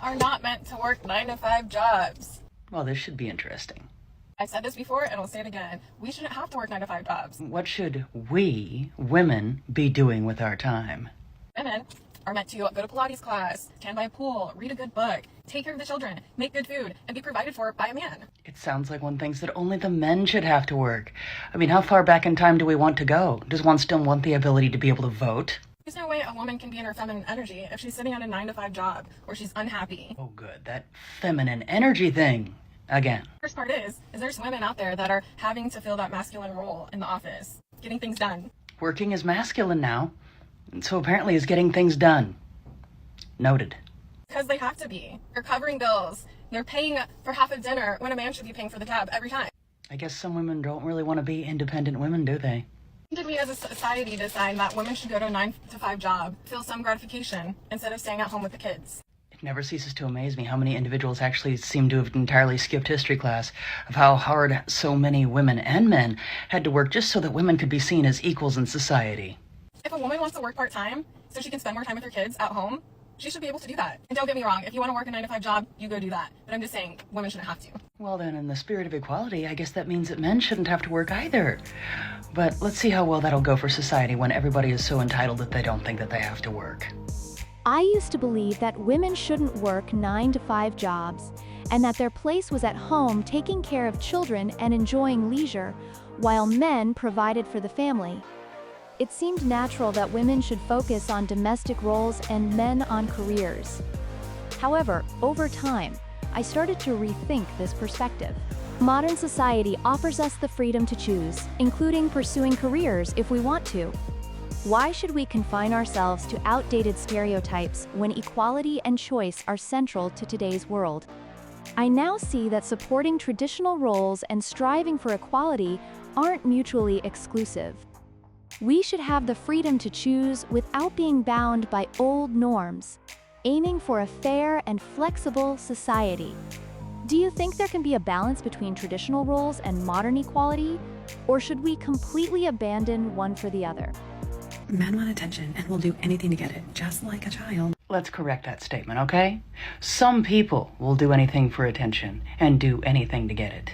are not meant to work 9-to-5 jobs. Well, this should be interesting. I said this before and I'll say it again. We shouldn't have to work 9-to-5 jobs. What should we, women, be doing with our time? Women are meant to go to Pilates class, stand by a pool, read a good book, take care of the children, make good food, and be provided for by a man. It sounds like one thinks that only the men should have to work. I mean, how far back in time do we want to go? Does one still want the ability to be able to vote? There's no way a woman can be in her feminine energy if she's sitting on a 9-to-5 job or she's unhappy. Oh, good. That feminine energy thing. Again. The worst part is there's women out there that are having to fill that masculine role in the office, getting things done. Working is masculine now, and so apparently is getting things done. Noted. Because they have to be. They're covering bills. They're paying for half of dinner when a man should be paying for the tab every time. I guess some women don't really want to be independent women, do they? Did we as a society decide that women should go to a 9-to-5 job, feel some gratification, instead of staying at home with the kids? It never ceases to amaze me how many individuals actually seem to have entirely skipped history class of how hard so many women and men had to work just so that women could be seen as equals in society. If a woman wants to work part-time so she can spend more time with her kids at home, she should be able to do that. And don't get me wrong, if you want to work a 9-to-5 job, you go do that. But I'm just saying, women shouldn't have to. Well then, in the spirit of equality, I guess that means that men shouldn't have to work either. But let's see how well that'll go for society when everybody is so entitled that they don't think that they have to work. I used to believe that women shouldn't work 9-to-5 jobs, and that their place was at home taking care of children and enjoying leisure, while men provided for the family. It seemed natural that women should focus on domestic roles and men on careers. However, over time, I started to rethink this perspective. Modern society offers us the freedom to choose, including pursuing careers if we want to. Why should we confine ourselves to outdated stereotypes when equality and choice are central to today's world? I now see that supporting traditional roles and striving for equality aren't mutually exclusive. We should have the freedom to choose without being bound by old norms, aiming for a fair and flexible society. Do you think there can be a balance between traditional roles and modern equality, or should we completely abandon one for the other? Men want attention and will do anything to get it, just like a child. Let's correct that statement, okay? Some people will do anything for attention and do anything to get it.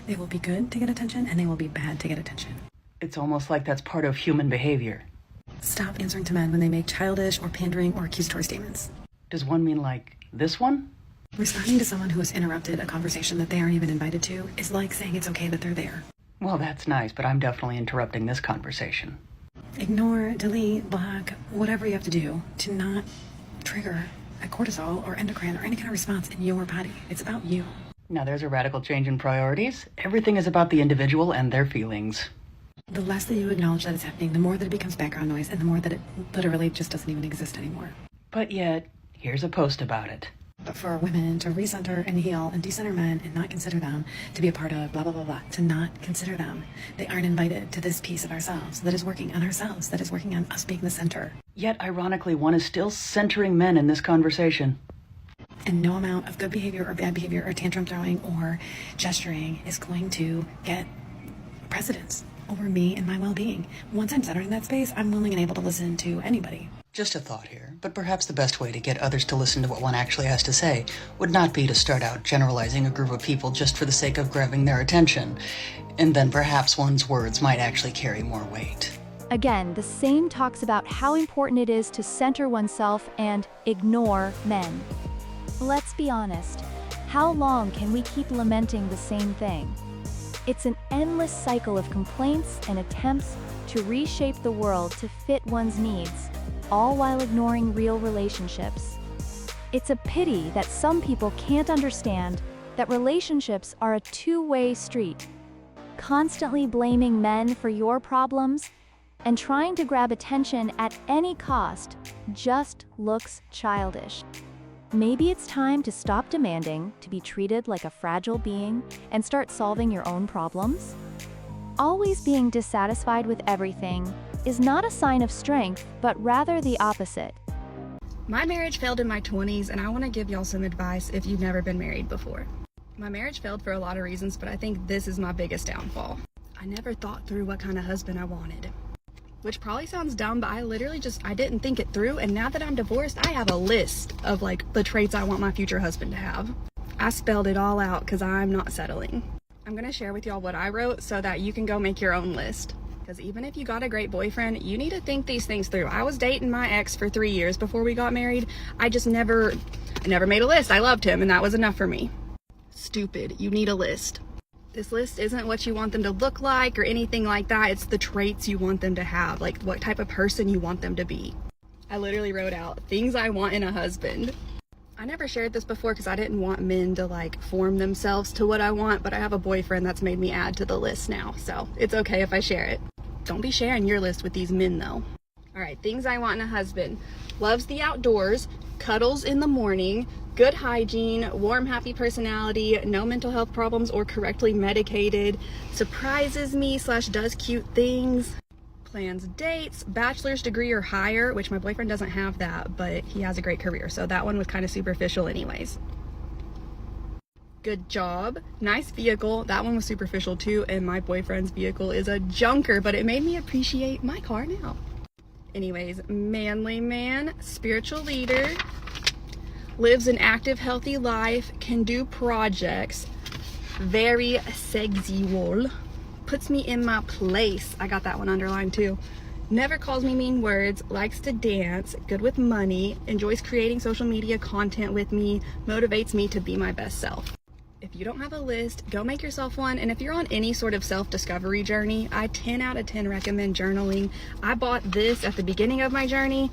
They will be good to get attention and they will be bad to get attention. It's almost like that's part of human behavior. Stop answering to men when they make childish or pandering or accusatory statements. Does one mean like this one? Responding to someone who has interrupted a conversation that they aren't even invited to is like saying it's okay that they're there. Well, that's nice, but I'm definitely interrupting this conversation. Ignore, delete, block, whatever you have to do to not trigger a cortisol or endocrine or any kind of response in your body. It's about you. Now there's a radical change in priorities. Everything is about the individual and their feelings. The less that you acknowledge that it's happening, the more that it becomes background noise and the more that it literally just doesn't even exist anymore. But yet, here's a post about it. But for women to recenter and heal and decenter men and not consider them to be a part of blah, blah, blah, blah, to not consider them, they aren't invited to this piece of ourselves that is working on ourselves, that is working on us being the center. Yet, ironically, one is still centering men in this conversation. And no amount of good behavior or bad behavior or tantrum throwing or gesturing is going to get precedence over me and my well-being. Once I'm centered in that space, I'm willing and able to listen to anybody. Just a thought here, but perhaps the best way to get others to listen to what one actually has to say would not be to start out generalizing a group of people just for the sake of grabbing their attention, and then perhaps one's words might actually carry more weight. Again, the same talks about how important it is to center oneself and ignore men. Let's be honest, how long can we keep lamenting the same thing? It's an endless cycle of complaints and attempts to reshape the world to fit one's needs, all while ignoring real relationships. It's a pity that some people can't understand that relationships are a two-way street. Constantly blaming men for your problems and trying to grab attention at any cost just looks childish. Maybe it's time to stop demanding to be treated like a fragile being and start solving your own problems. Always being dissatisfied with everything is not a sign of strength, but rather the opposite. My marriage failed in my 20s, and I want to give y'all some advice if you've never been married before. My marriage failed for a lot of reasons, but I think this is my biggest downfall. I never thought through what kind of husband I wanted. which probably sounds dumb, but I didn't think it through. And now that I'm divorced, I have a list of like the traits I want my future husband to have. I spelled it all out because I'm not settling. I'm gonna share with y'all what I wrote so that you can go make your own list. Because even if you got a great boyfriend, you need to think these things through. I was dating my ex for 3 years before we got married. I never made a list. I loved him and that was enough for me. Stupid, you need a list. This list isn't what you want them to look like or anything like that. It's the traits you want them to have, like what type of person you want them to be. I literally wrote out things I want in a husband. I never shared this before because I didn't want men to like form themselves to what I want, but I have a boyfriend that's made me add to the list now, so it's okay if I share it. Don't be sharing your list with these men though. All right, things I want in a husband. Loves the outdoors, cuddles in the morning, good hygiene, warm, happy personality, no mental health problems or correctly medicated, surprises me / does cute things, plans dates, bachelor's degree or higher, which my boyfriend doesn't have that, but he has a great career, so that one was kind of superficial anyways. Good job, nice vehicle, that one was superficial too, and my boyfriend's vehicle is a junker, but it made me appreciate my car now. Anyways, manly man, spiritual leader, lives an active, healthy life, can do projects, very sexual, puts me in my place, I got that one underlined too, never calls me mean words, likes to dance, good with money, enjoys creating social media content with me, motivates me to be my best self. If you don't have a list, go make yourself one. And if you're on any sort of self-discovery journey, I 10 out of 10 recommend journaling. I bought this at the beginning of my journey.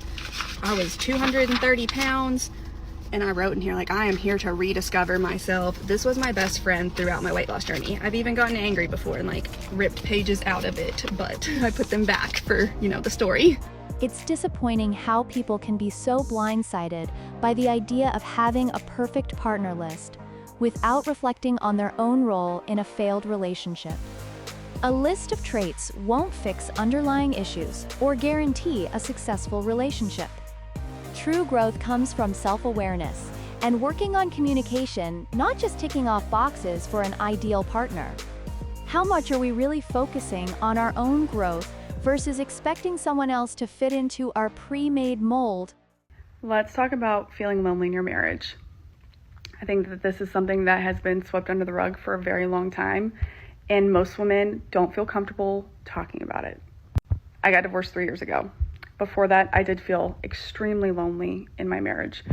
I was 230 pounds. And I wrote in here, like, I am here to rediscover myself. This was my best friend throughout my weight loss journey. I've even gotten angry before and like ripped pages out of it, but I put them back for, the story. It's disappointing how people can be so blindsided by the idea of having a perfect partner list without reflecting on their own role in a failed relationship. A list of traits won't fix underlying issues or guarantee a successful relationship. True growth comes from self-awareness and working on communication, not just ticking off boxes for an ideal partner. How much are we really focusing on our own growth versus expecting someone else to fit into our pre-made mold? Let's talk about feeling lonely in your marriage. I think that this is something that has been swept under the rug for a very long time, and most women don't feel comfortable talking about it. I got divorced 3 years ago. Before that, I did feel extremely lonely in my marriage,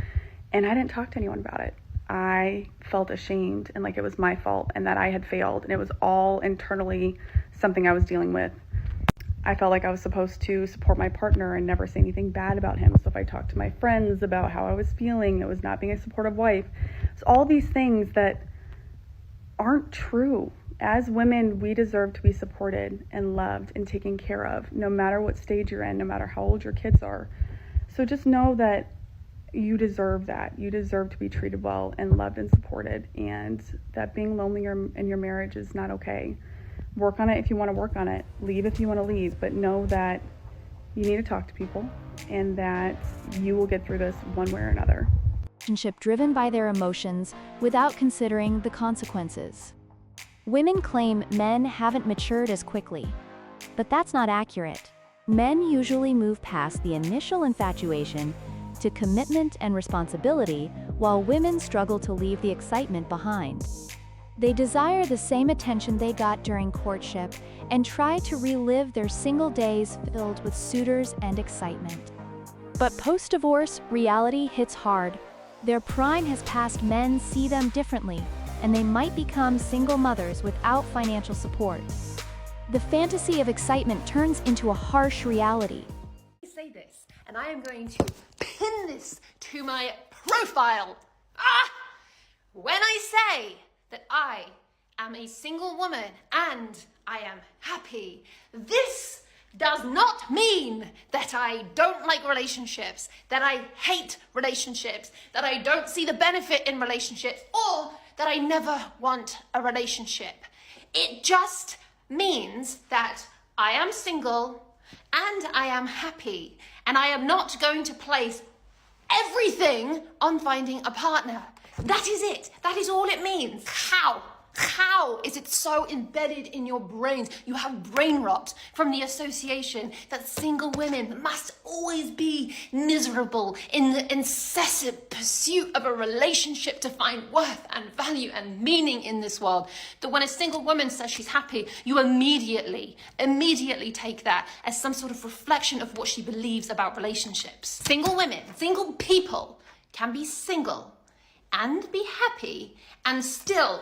and I didn't talk to anyone about it. I felt ashamed and like it was my fault and that I had failed, and it was all internally something I was dealing with. I felt like I was supposed to support my partner and never say anything bad about him. So if I talked to my friends about how I was feeling, it was not being a supportive wife. So all these things that aren't true. As women, we deserve to be supported and loved and taken care of, no matter what stage you're in, no matter how old your kids are. So just know that you deserve that. You deserve to be treated well and loved and supported, and that being lonely in your marriage is not okay. Work on it if you want to work on it. Leave if you want to leave, but know that you need to talk to people and that you will get through this one way or another. Relationship driven by their emotions without considering the consequences. Women claim men haven't matured as quickly, but that's not accurate. Men usually move past the initial infatuation to commitment and responsibility, while women struggle to leave the excitement behind. They desire the same attention they got during courtship and try to relive their single days filled with suitors and excitement. But post-divorce, reality hits hard. Their prime has passed, men see them differently, and they might become single mothers without financial support. The fantasy of excitement turns into a harsh reality. Say this, and I am going to pin this to my profile. When I say that I am a single woman and I am happy, this does not mean that I don't like relationships, that I hate relationships, that I don't see the benefit in relationships, or that I never want a relationship. It just means that I am single and I am happy, and I am not going to place everything on finding a partner. That is it. That is all it means. Cow. How is it so embedded in your brains? You have brain rot from the association that single women must always be miserable in the incessant pursuit of a relationship to find worth and value and meaning in this world. That when a single woman says she's happy, you immediately take that as some sort of reflection of what she believes about relationships. Single women, single people can be single and be happy and still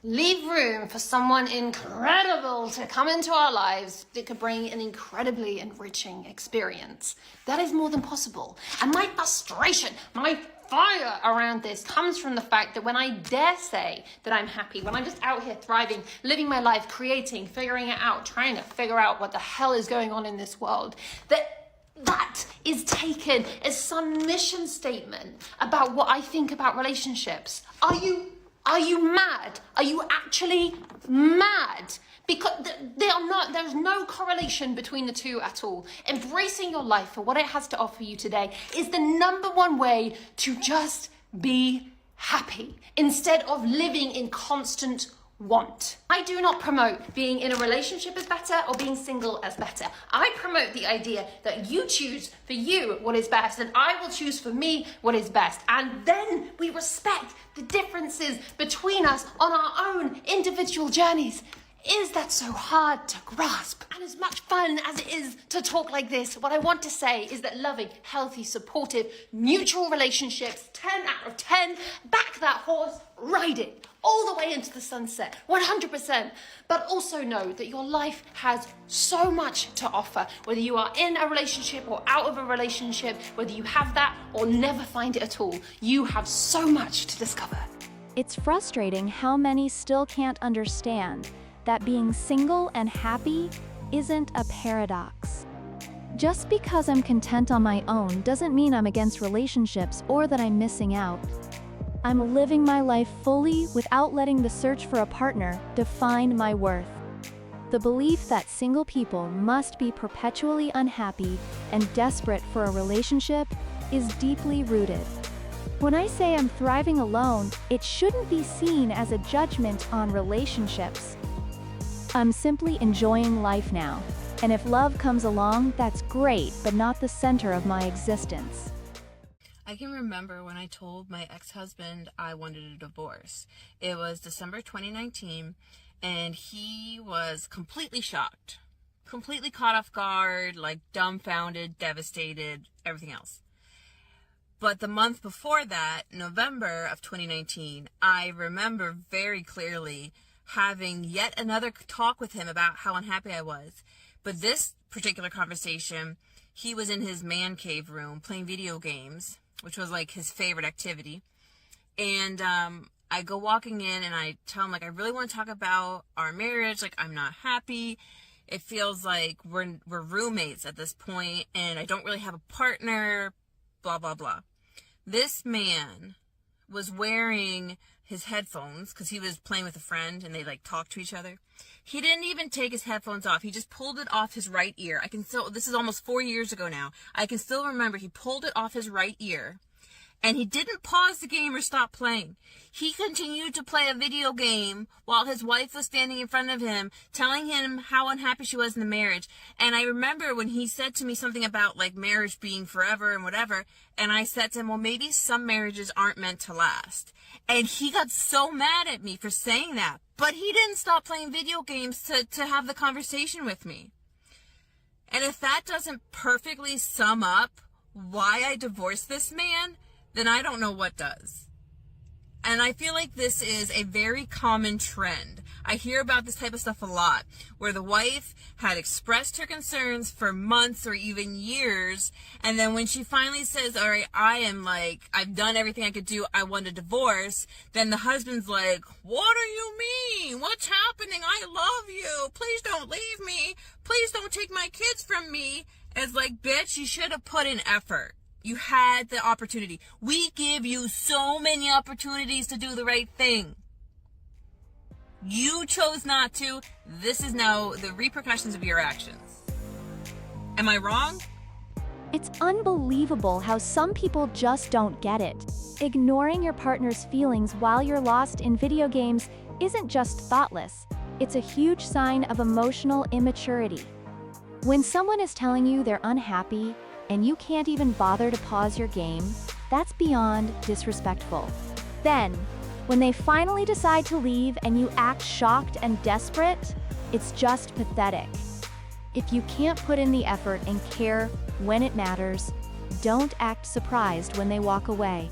leave room for someone incredible to come into our lives that could bring an incredibly enriching experience. That is more than possible. And my frustration, my fire around this comes from the fact that when I dare say that I'm happy, when I'm just out here thriving, living my life, creating, figuring it out, trying to figure out what the hell is going on in this world, that is taken as some mission statement about what I think about relationships. Are you mad? Are you actually mad? Because there's no correlation between the two at all. Embracing your life for what it has to offer you today is the number one way to just be happy instead of living in constant want. I do not promote being in a relationship as better or being single as better. I promote the idea that you choose for you what is best and I will choose for me what is best. And then we respect the differences between us on our own individual journeys. Is that so hard to grasp? And as much fun as it is to talk like this, what I want to say is that loving, healthy, supportive, mutual relationships, 10 out of 10, back that horse, ride it all the way into the sunset, 100%. But also know that your life has so much to offer, whether you are in a relationship or out of a relationship, whether you have that or never find it at all, you have so much to discover. It's frustrating how many still can't understand that being single and happy isn't a paradox. Just because I'm content on my own doesn't mean I'm against relationships or that I'm missing out. I'm living my life fully without letting the search for a partner define my worth. The belief that single people must be perpetually unhappy and desperate for a relationship is deeply rooted. When I say I'm thriving alone, it shouldn't be seen as a judgment on relationships. I'm simply enjoying life now, and if love comes along, that's great, but not the center of my existence. I can remember when I told my ex-husband I wanted a divorce. It was December 2019, and he was completely shocked, completely caught off guard, like dumbfounded, devastated, everything else. But the month before that, November of 2019, I remember very clearly having yet another talk with him about how unhappy I was. But this particular conversation, he was in his man cave room playing video games, which was like his favorite activity. And I go walking in and I tell him, like, I really want to talk about our marriage. Like, I'm not happy. It feels like we're roommates at this point and I don't really have a partner, blah, blah, blah. This man was wearing his headphones because he was playing with a friend and they like talked to each other. He didn't even take his headphones off. He just pulled it off his right ear. This is almost 4 years ago now. I can still remember he pulled it off his right ear and he didn't pause the game or stop playing. He continued to play a video game while his wife was standing in front of him, telling him how unhappy she was in the marriage. And I remember when he said to me something about like marriage being forever and whatever, and I said to him, well, maybe some marriages aren't meant to last. And he got so mad at me for saying that, but he didn't stop playing video games to have the conversation with me. And if that doesn't perfectly sum up why I divorced this man, then I don't know what does. And I feel like this is a very common trend. I hear about this type of stuff a lot, where the wife had expressed her concerns for months or even years, and then when she finally says, all right, I've done everything I could do, I want a divorce, then the husband's like, what do you mean? What's happening? I love you. Please don't leave me. Please don't take my kids from me. It's like, bitch, you should have put in effort. You had the opportunity. We give you so many opportunities to do the right thing. You chose not to. This is now the repercussions of your actions. Am I wrong? It's unbelievable how some people just don't get it. Ignoring your partner's feelings while you're lost in video games isn't just thoughtless, it's a huge sign of emotional immaturity. When someone is telling you they're unhappy and you can't even bother to pause your game, that's beyond disrespectful. Then, when they finally decide to leave and you act shocked and desperate, it's just pathetic. If you can't put in the effort and care when it matters, don't act surprised when they walk away.